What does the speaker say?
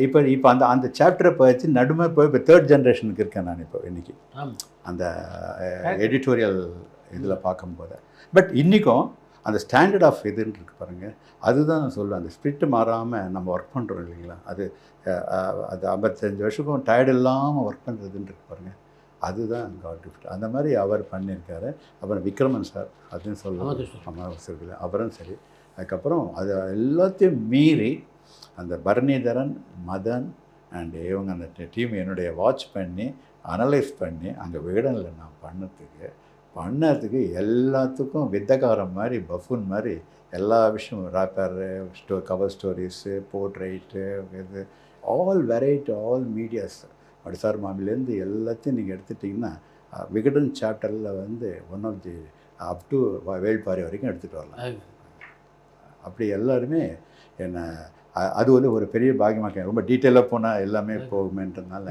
இப்போ அந்த சாப்டரை படித்து நடுமை போய் இப்போ 3rd ஜென்ரேஷனுக்கு இருக்கேன் நான் இப்போ இன்றைக்கி அந்த எடிட்டோரியல் இதில் பார்க்கும்போது. பட் இன்றைக்கும் அந்த ஸ்டாண்டர்ட் ஆஃப் இதுன்னு இருக்குது பாருங்கள், அதுதான் நான் சொல்லுவேன். அந்த ஸ்பிரிட்டு மாறாமல் நம்ம ஒர்க் பண்ணுறோம் இல்லைங்களா, அது 55 வருஷக்கும் டயர்டு இல்லாமல் ஒர்க் பண்ணுறதுன்னு இருக்கு பாருங்கள், அதுதான் காட் கிஃப்ட். அந்த மாதிரி அவர் பண்ணியிருக்காரு. அப்புறம் விக்ரமன் சார் அதுன்னு சொல்லுவாங்க, அமாவாசையில் அவரும் சரி. அதுக்கப்புறம் அது எல்லாத்தையும் மீறி அந்த பரணிதரன், மதன் அண்ட் இவங்க அந்த டீம் என்னுடைய வாட்ச் பண்ணி அனலைஸ் பண்ணி அங்கே விகடனில் நான் பண்ணதுக்கு எல்லாத்துக்கும் வித்தகாரம் மாதிரி பஃபூன் மாதிரி எல்லா விஷயமும் ராப்பரு, கவர் ஸ்டோரிஸு, போர்ட்ரைட்டு, இது ஆல் வெரைட்டி, ஆல் மீடியாஸ் வடிசார் மாமிலேருந்து எல்லாத்தையும் நீங்கள் எடுத்துட்டிங்கன்னா விகடன் சாப்டரில் வந்து one of the up to Velpari வரைக்கும் எடுத்துகிட்டு வரலாம். அப்படி எல்லாருமே என்னை அது வந்து ஒரு பெரிய பாக்கியமாக ரொம்ப டீட்டெயிலாக போனால் எல்லாமே போகுமேன்றதுனால